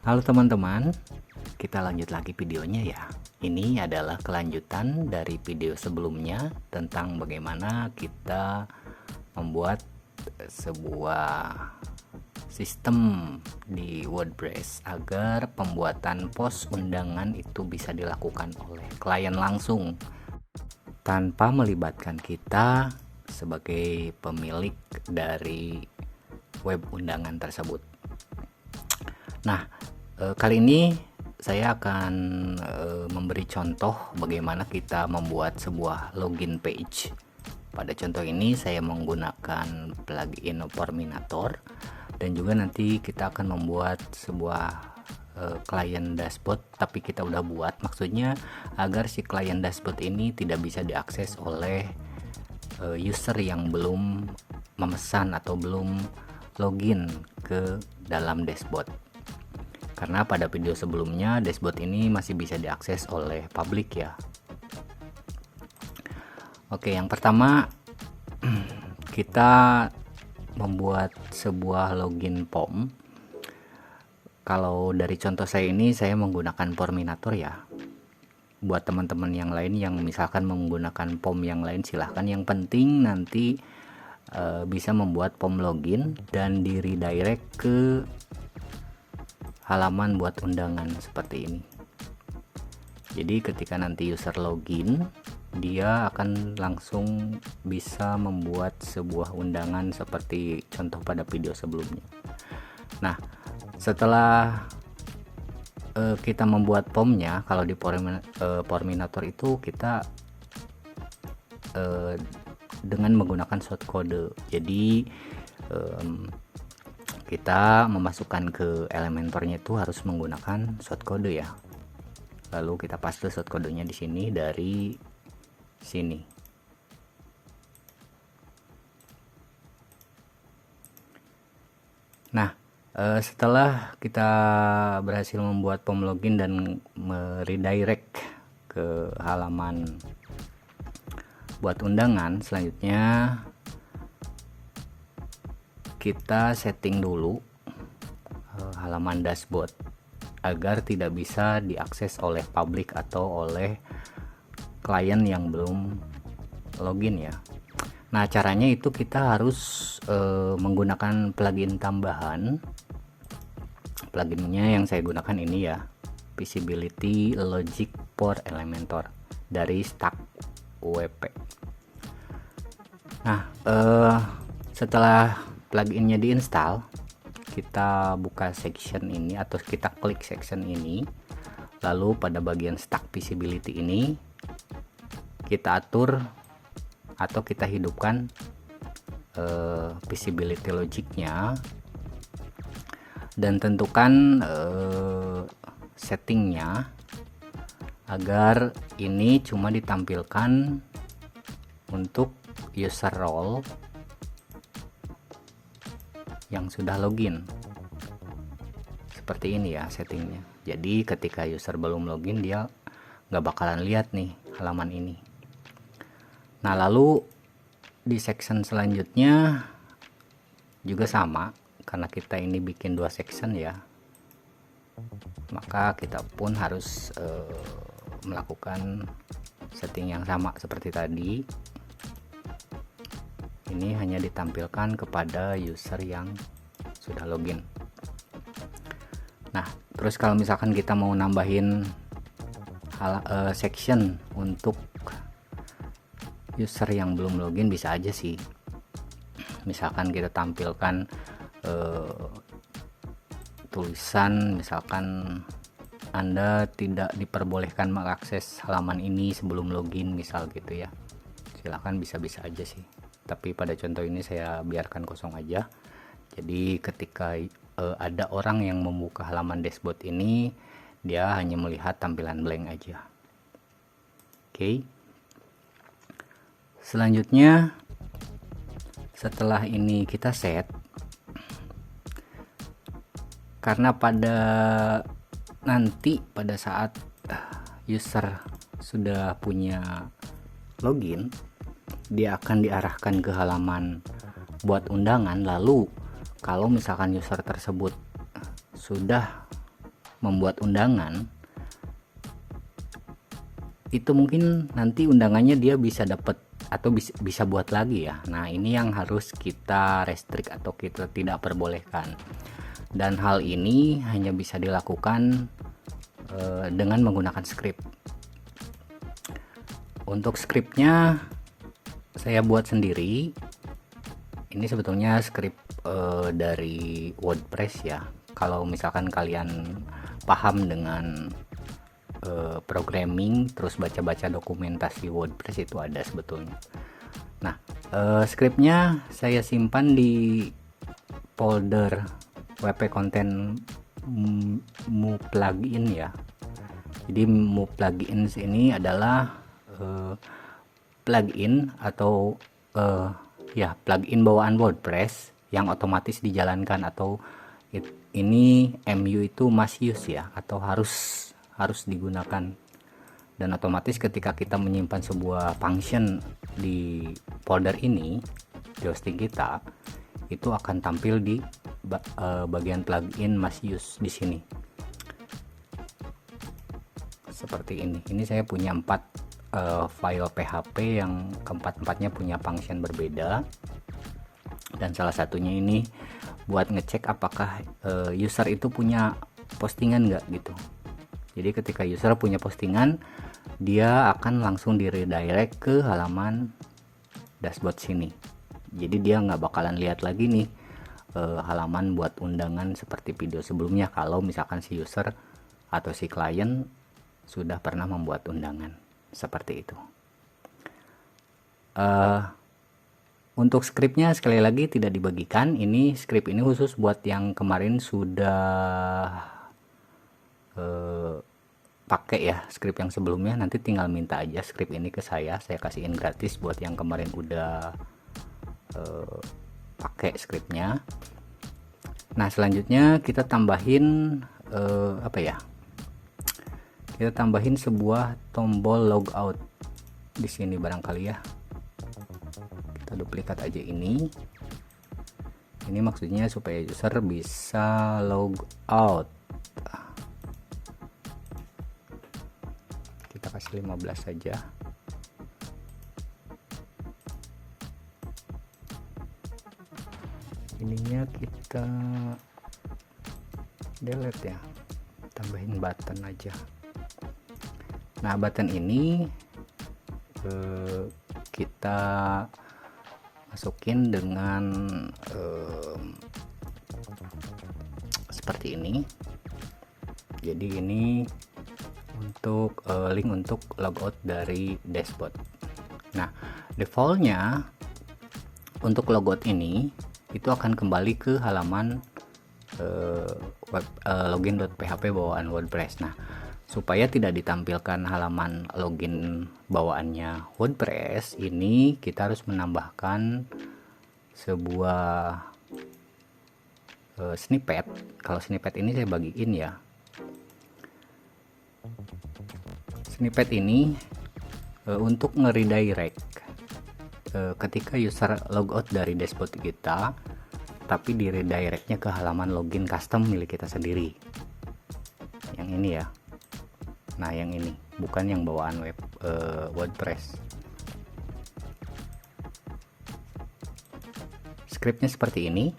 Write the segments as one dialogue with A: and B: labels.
A: Halo teman-teman, kita lanjut lagi videonya ya. Ini adalah kelanjutan dari video sebelumnya tentang bagaimana kita membuat sebuah sistem di WordPress agar pembuatan post undangan itu bisa dilakukan oleh klien langsung tanpa melibatkan kita sebagai pemilik dari web undangan tersebut. Nah, kali ini saya akan memberi contoh bagaimana kita membuat sebuah login page. Pada contoh ini saya menggunakan plugin Forminator, dan juga nanti kita akan membuat sebuah client dashboard, tapi kita udah buat, maksudnya agar si client dashboard ini tidak bisa diakses oleh user yang belum memesan atau belum login ke dalam dashboard. Karena pada video sebelumnya dashboard ini masih bisa diakses oleh publik ya. Oke, yang pertama kita membuat sebuah login form. Kalau dari contoh saya ini saya menggunakan Forminator ya. Buat teman-teman yang lain yang misalkan menggunakan form yang lain silahkan. Yang penting nanti bisa membuat form login dan di redirect ke halaman buat undangan seperti ini. Jadi ketika nanti user login, dia akan langsung bisa membuat sebuah undangan seperti contoh pada video sebelumnya. Nah, setelah kita membuat formnya, kalau di Forminator itu kita dengan menggunakan shortcode. Jadi kita memasukkan ke Elementornya itu harus menggunakan shortcode ya. Lalu kita paste shortcodenya di sini dari sini. Nah, setelah kita berhasil membuat form login dan redirect ke halaman buat undangan, selanjutnya kita setting dulu halaman dashboard agar tidak bisa diakses oleh publik atau oleh klien yang belum login ya. Nah, caranya itu kita harus menggunakan plugin tambahan. Pluginnya yang saya gunakan ini ya, Visibility Logic for Elementor dari Stack WP. Nah, setelah pluginnya diinstal, kita buka section ini atau kita klik section ini, lalu pada bagian Stack Visibility ini kita atur atau kita hidupkan visibility logicnya dan tentukan settingnya agar ini cuma ditampilkan untuk user role yang sudah login. Seperti ini ya settingnya. Jadi ketika user belum login dia nggak bakalan lihat nih halaman ini. Nah, lalu di section selanjutnya juga sama, karena kita ini bikin dua section ya, maka kita pun harus melakukan setting yang sama seperti tadi. Ini hanya ditampilkan kepada user yang sudah login. Nah, terus kalau misalkan kita mau nambahin section untuk user yang belum login bisa aja sih. Misalkan kita tampilkan tulisan misalkan Anda tidak diperbolehkan mengakses halaman ini sebelum login misal gitu ya. Silahkan, bisa-bisa aja sih. Tapi pada contoh ini saya biarkan kosong aja. Jadi ketika ada orang yang membuka halaman dashboard ini, dia hanya melihat tampilan blank aja. Oke. Selanjutnya, setelah ini kita set, karena pada saat user sudah punya login, dia akan diarahkan ke halaman buat undangan. Lalu kalau misalkan user tersebut sudah membuat undangan, itu mungkin nanti undangannya dia bisa dapat atau bisa buat lagi ya. Nah, ini yang harus kita restrict atau kita tidak perbolehkan. Dan hal ini hanya bisa dilakukan dengan menggunakan script. Untuk scriptnya saya buat sendiri. Ini sebetulnya script dari WordPress ya. Kalau misalkan kalian paham dengan programming, terus baca-baca dokumentasi WordPress, itu ada sebetulnya. Nah, scriptnya saya simpan di folder WP Content Mu Plugin ya. Jadi Mu Plugins ini adalah plugin atau plugin bawaan WordPress yang otomatis dijalankan, atau ini MU itu must use ya, atau harus digunakan. Dan otomatis ketika kita menyimpan sebuah function di folder ini di hosting kita, itu akan tampil di bagian plugin must use di sini. Seperti ini. Ini saya punya 4 file PHP yang keempat-empatnya punya function berbeda. Dan salah satunya ini buat ngecek apakah user itu punya postingan nggak gitu. Jadi ketika user punya postingan, dia akan langsung di redirect ke halaman dashboard sini. Jadi dia nggak bakalan lihat lagi nih halaman buat undangan seperti video sebelumnya, kalau misalkan si user atau si klien sudah pernah membuat undangan seperti itu. Untuk scriptnya sekali lagi tidak dibagikan. Ini script ini khusus buat yang kemarin sudah pakai ya script yang sebelumnya. Nanti tinggal minta aja script ini ke saya kasihin gratis buat yang kemarin udah pakai scriptnya. Nah, selanjutnya kita tambahin kita tambahin sebuah tombol logout di sini barangkali ya. Kita duplikat aja ini maksudnya supaya user bisa log out. Kita kasih 15 saja. Ininya kita delete ya, tambahin button aja. Nah, button ini kita masukin dengan seperti ini. Jadi ini untuk link untuk logout dari dashboard. Nah, defaultnya untuk logout ini itu akan kembali ke halaman login.php bawaan WordPress. Nah, supaya tidak ditampilkan halaman login bawaannya WordPress, ini kita harus menambahkan sebuah snippet. Kalau snippet ini saya bagiin ya. Snippet ini untuk nge-redirect ketika user logout dari dashboard kita, tapi di redirectnya ke halaman login custom milik kita sendiri. Yang ini ya. Nah, yang ini bukan yang bawaan WordPress. Scriptnya seperti ini.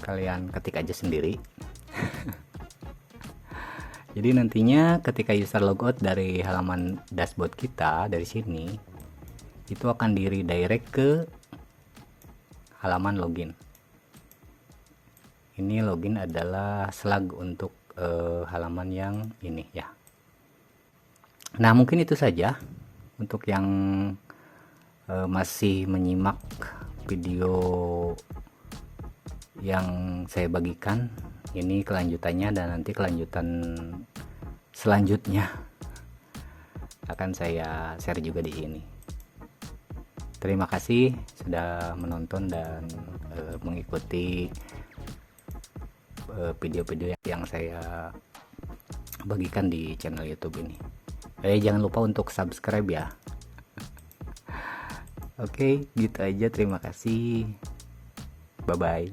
A: Kalian ketik aja sendiri. Jadi nantinya ketika user logout dari halaman dashboard kita dari sini, itu akan di redirect ke halaman login. Ini login adalah slug untuk halaman yang ini ya. Nah, mungkin itu saja untuk yang masih menyimak video yang saya bagikan. Ini kelanjutannya, dan nanti kelanjutan selanjutnya akan saya share juga di sini. Terima kasih sudah menonton dan mengikuti video-video yang saya bagikan di channel YouTube ini. Jangan lupa untuk subscribe ya. Oke, gitu aja. Terima kasih. Bye bye.